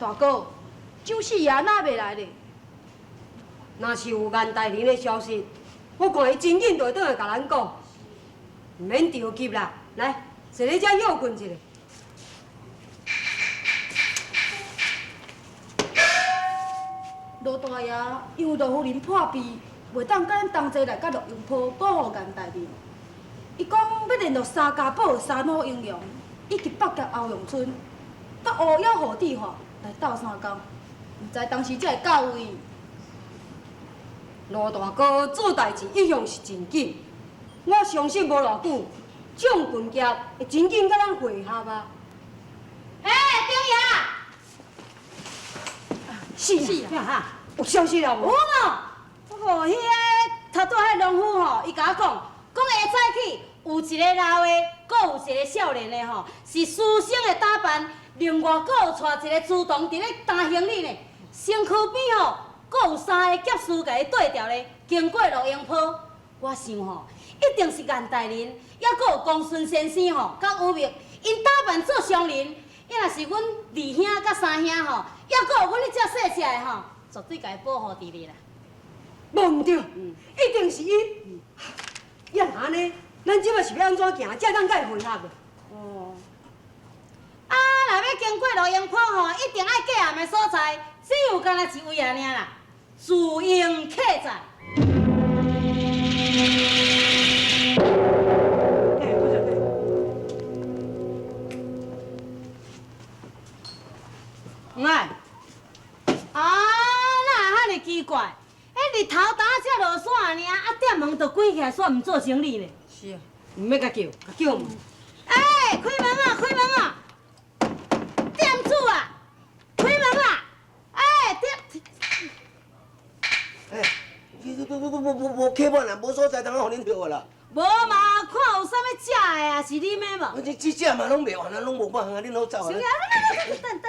大哥，周四爷哪袂来咧？若是有颜大人的消息，我看伊真紧就会倒来甲咱讲，唔免着急啦。来，坐咧遮休困一下。罗大爷因为罗夫人破病，袂当甲咱同齐来甲陆永坡保护颜大人。伊讲要联络三家堡三好英雄，以及北甲欧阳村，甲乌妖河地化来斗3工，毋知当时才会到位。罗大哥做代志一向是真紧，我相信无偌久，蒋军杰会真紧甲咱会合啊。哎，是啊，有消息了无？有喏，哦，迄个头拄迄农夫吼，伊甲我讲，下早起有一个老的，阁有一个少年的吼，是书生的打扮，另外阁有带一个主动伫咧担行李呢，身躯边吼，阁有3个劫尸甲伊对调咧，经过陆阳坡，我想吼，一定是颜大人，也阁有公孙先生吼，甲吴明，因打扮做商人，伊若是阮二兄甲三兄吼，也阁有阮迄只细只的吼，绝对甲伊保护伫咧啦。无毋对，一定是伊。要安尼，咱即摆是要安怎行，才当甲伊会合的？哦。啊，若要经过陆阳坡吼，一定爱过暗的所在，只有干那一位啊尔啦，自营客栈。哎，啊，哪会遐尼奇怪？迄日头打才落线尔，啊店门就关起来，煞毋做生意呢。是啊，毋要甲叫。哎，开门啊，开门啊！店主啊，开门啦！哎，店。哎，无客满啦，无所在，通互恁票啦。无嘛，看有啥物食的啊？是你买无？这只嘛拢卖完啦，拢无办法，恁好走啊。是啊，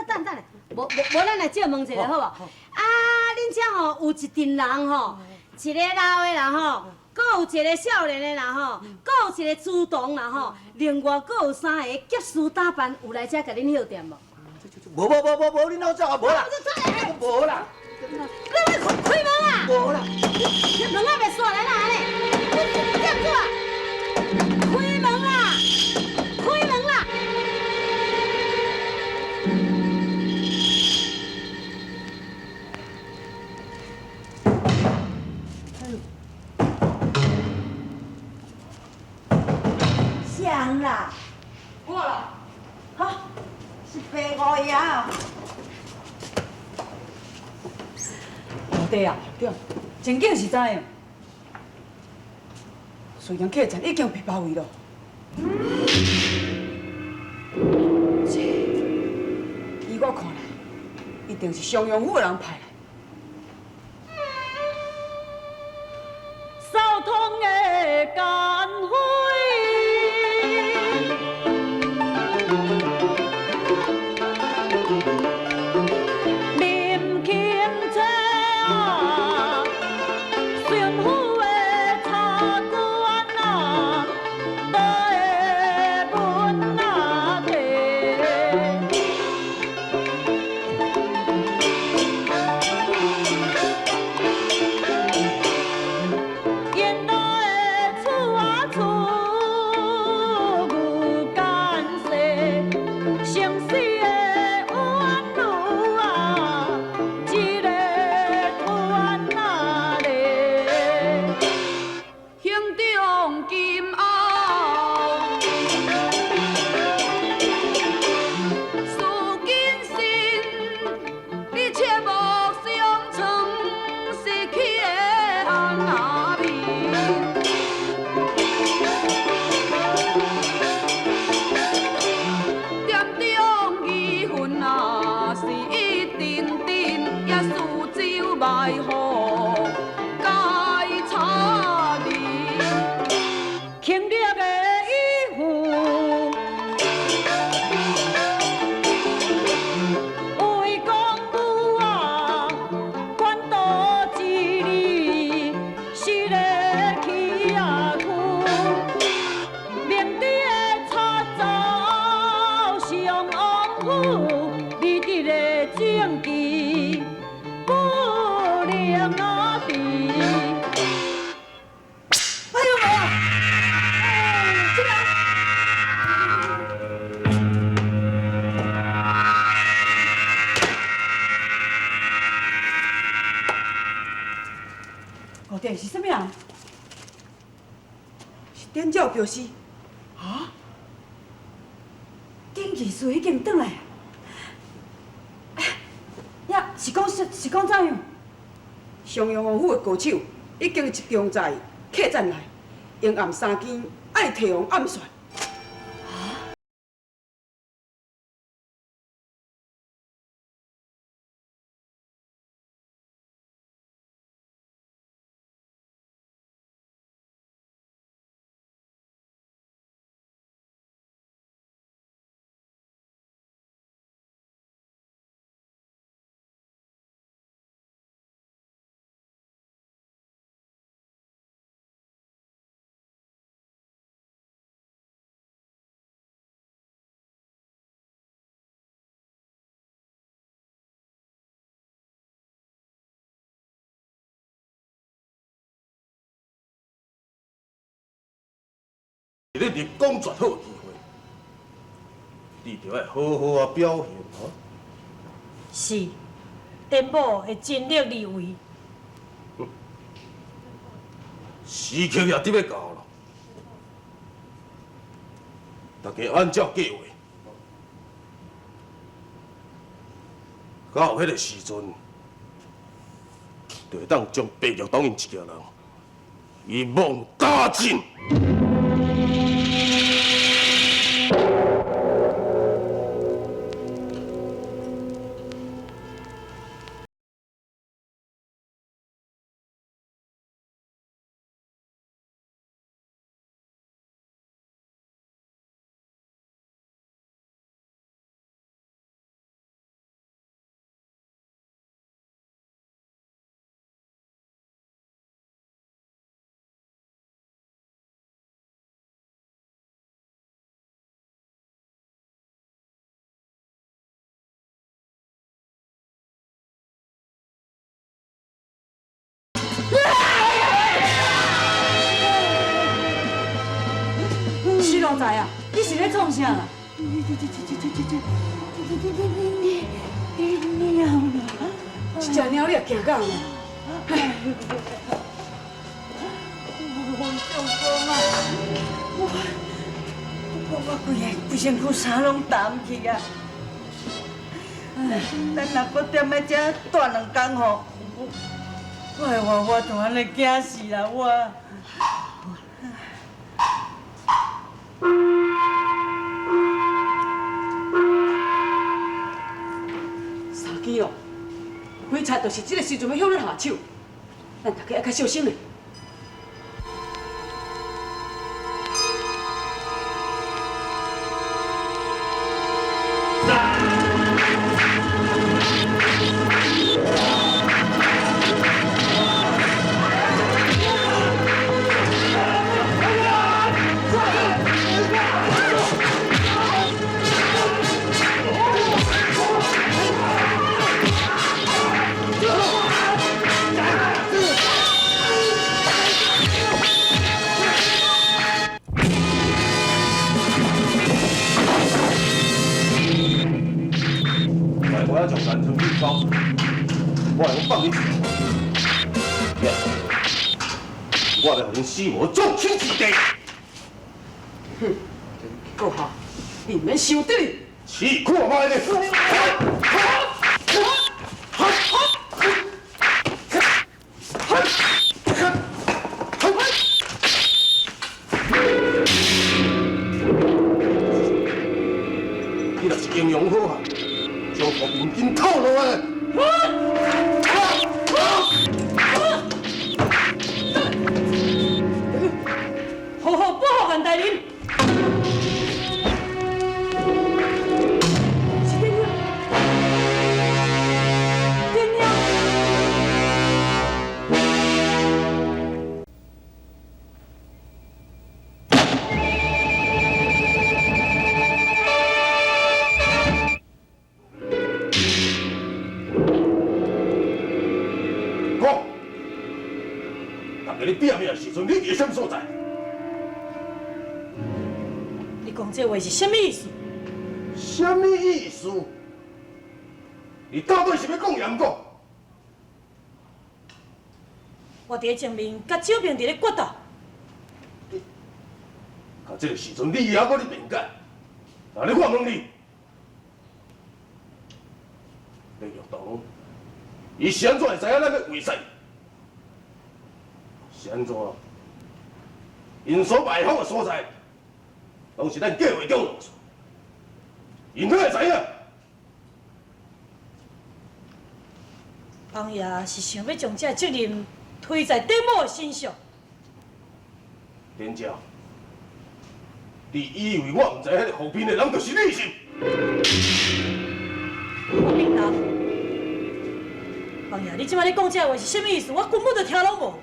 等咧，无咱来借问一下好无？啊，恁遮吼有一群人吼，一个老的啦吼，阁有一个少年的啦吼，阁有一个主动啦吼，另外阁有3个劫尸打扮，有来遮甲恁休店无？无，恁好走啊，无啦，无啦。你要开门啊！无啦，门啊袂锁来啦，安尼，店主啊，开门啦，开门啦！香啦，我啦，哈，是白五爷哦。对啊，对，真紧是知影。虽然客栈已经被包围了，这依我看来，一定是襄阳府的人派来。扫通的干灰。咱才有表示。丁技师已经转来，呀，是讲怎样？襄阳王府的高手已经集中在客栈内，阴暗3更爱提王暗算。你立功绝好的机会，你着要好好啊表现哦。是，丁某会尽力而为。时刻也得要到了，大家按照计划，到迄个时阵，就会当将白玉当因一家人一网打尽。徐龙仔啊，你是咧创啥啦？一只鸟你也惊到呢？我规身躯衫拢澹去啊！咱若搁踮在遮住2天吼，我就安尼惊死啦我。3更哦，鬼差就是这个时阵要向咱下手，咱大家要较小心嘞。我要从南城运高，我要放你走。我要让恁死无终身之地。哼，够好，你免伤得。试看卖咧！你若是英勇好汉，将和平紧透落来。好好保护严大人。讲，当日你变命的时阵，你伫什么所在？你讲这话是什么意思？什么意思？你到底是要讲严讲？我伫前面甲周平伫咧决斗。这个时阵你也搁咧辩解，那你我问你，李玉堂，伊是安怎会知影咱要围赛？是安怎？因所埋伏的所在，拢是咱计划中落处，因哪会知影？王爷是想要将这责任推在丁某的身上。连家，你以为我唔知迄个后边的人就是你是？我明人，王爷，你即摆咧讲这话是啥物意思？我根本就听拢无。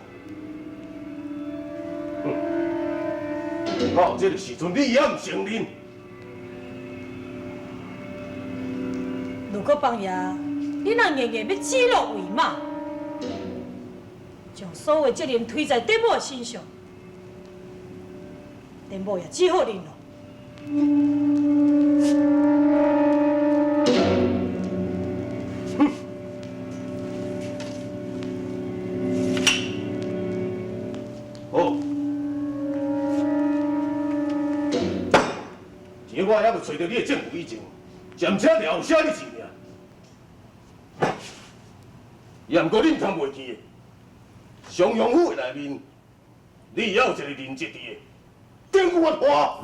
到这个时阵，你也唔承认？如果王爷，你若硬硬要指鹿为马，将所有责任推在丁某的身上，丁某也只好认了。好，钱我还要找到你的证据以前，暂且了写你一名。也毋过恁通袂记的，襄阳府的内面，你也有一个人质伫的，顶我拖。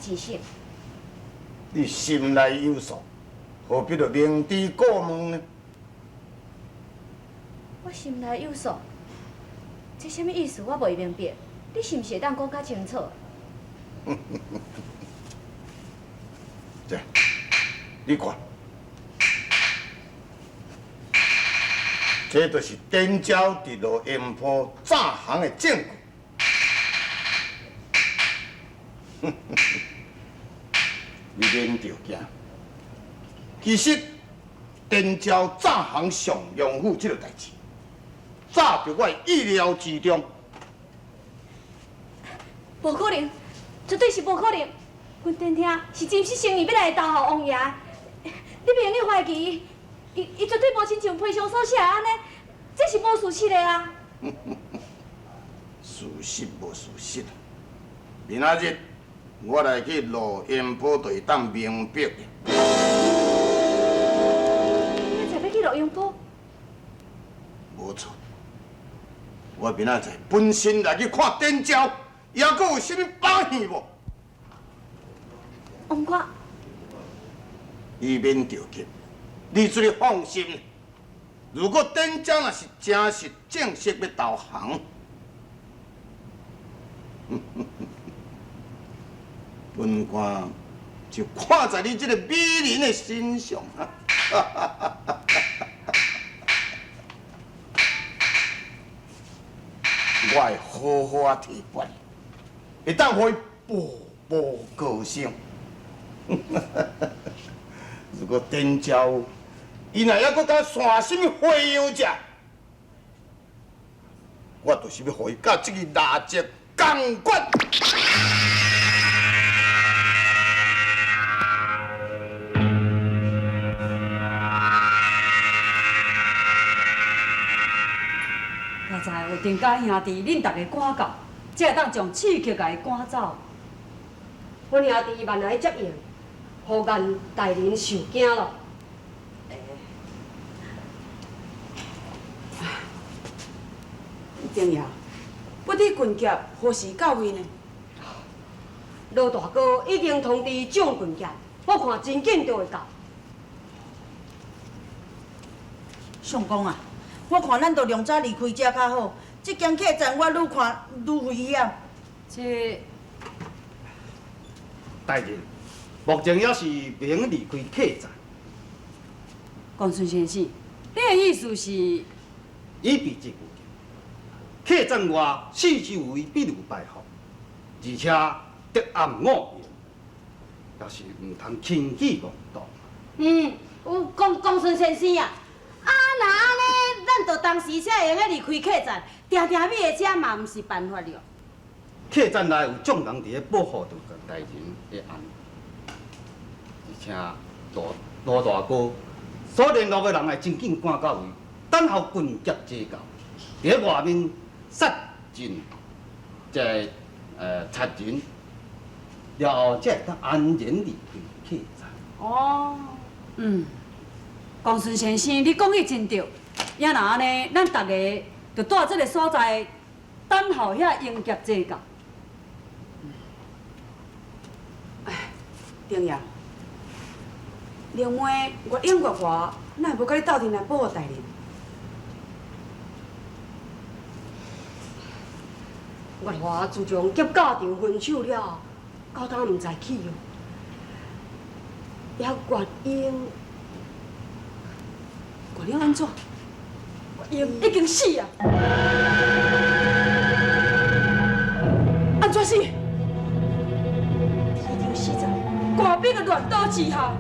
是啥？你心内有数，何必着明知故问呢？我心内有数，这什么意思？我袂明白。你是毋是会当讲较清楚？这，你看，这就是点鸟伫落烟坡炸行的证据。你免着惊，其实点鸟炸行上阳府这个代志，早伫我意料之中。无可能，绝对是无可能。阮电听是真实诚意要来投效王爷，你袂用你怀疑伊绝对无亲像批上所写安尼，这是无事实的啊！事实无事实。明仔日我来去路烟坡地当明白的。你才要去录音铺？无错，我明仔载本身来去看展昭，还阁有啥物把戏无？王哥，以免着急，你自己放心。如果展昭若是真实正式要投降，本官就看在你这个美人的身上啊！我会好好啊提拔你，会当互伊步步高升。如果展昭伊若还阁甲散什么花样者，我就是要互伊甲这个垃圾共款。刚才有丁家兄弟，恁大家赶到，才会当将刺客甲伊赶走。阮兄弟万来接应，互咱大人受惊咯。丁爷，不知军舰何时到位呢？罗大哥已经通知蒋军舰，我看真紧就会到。相公啊，我看咱着量早离开遮较好。这间客栈我愈看愈危险。这大人，目前也是免离开客栈。公孙先生，你的意思是？以避之故，客栈外四周围比如摆放，而且得暗午夜，也是唔通轻举妄动。有公孙先生啊，那安尼，咱着当时才会用离开客栈，定定米的车嘛，毋是办法了。客栈内有众人伫咧保护着大人的安全，而且罗大哥所联络的人会真紧赶到位，等候军舰接到，伫咧外面杀进这贼人，然后才会当安然离开客栈。哦，公孙先生，你讲的真对。要若安尼，咱大家就住这个所在，等候遐英杰坐到。丁爷，另外越演越活，哪会无甲你斗阵来保护大人？月华自从结家庭分手了，到当毋知去哦。也月英，月英安怎？月英已经死啊！安怎死？已经死在官兵的乱刀之下。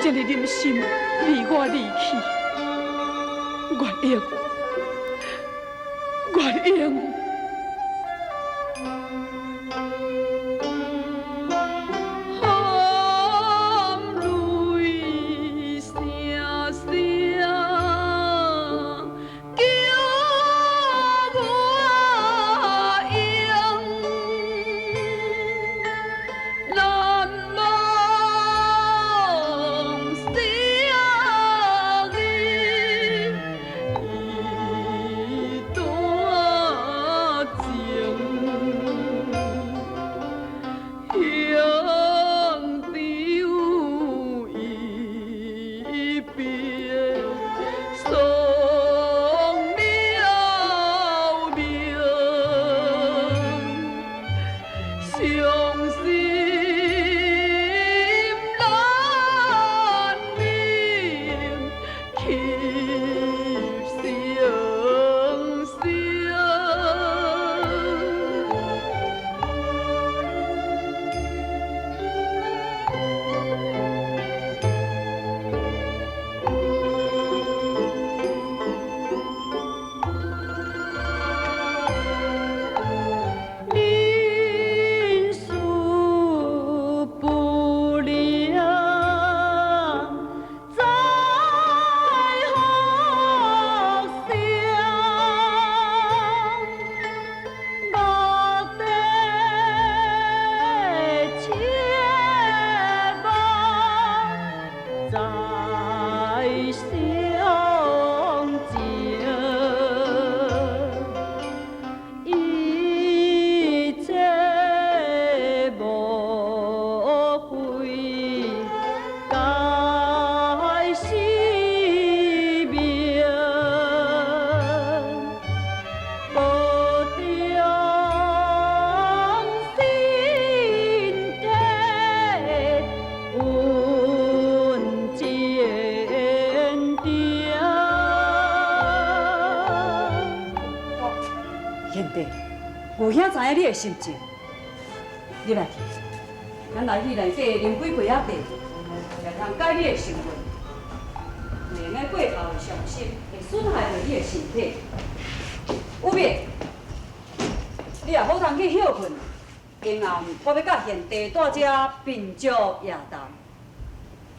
这个忍心离我离去，月英。底，五兄知影你的心情。你来去，咱来去内底啉几杯仔茶，来通解你的心闷。免个过头的伤心，会损害到你的身体。有别，你也好通去休困。今暗我要甲贤弟带遮并祝夜谈。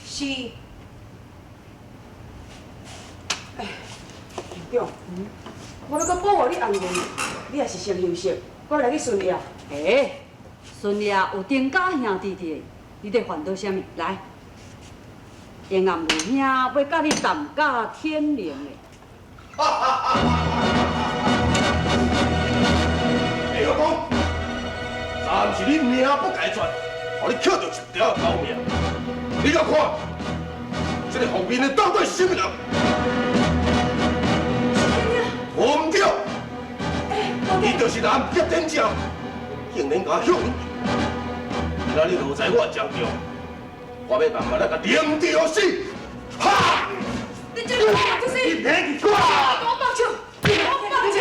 是。对，我要搁保护你安全，你也是先休息，我来去顺利啊。孙爷有丁家兄弟弟，你得烦恼啥物？来，阴暗无兄要甲你谈到天亮的。会晓讲，暂时你命不该绝，互你捡到一条狗命。你甲看，这个后面的到底是什么人？我唔对，伊就是南极天将，竟然甲向。今仔日落在我掌中，我要慢慢来甲凌掉死。哈！你这个话就是，你别去挂！我放手，我放手。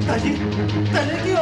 大姐，大姐叫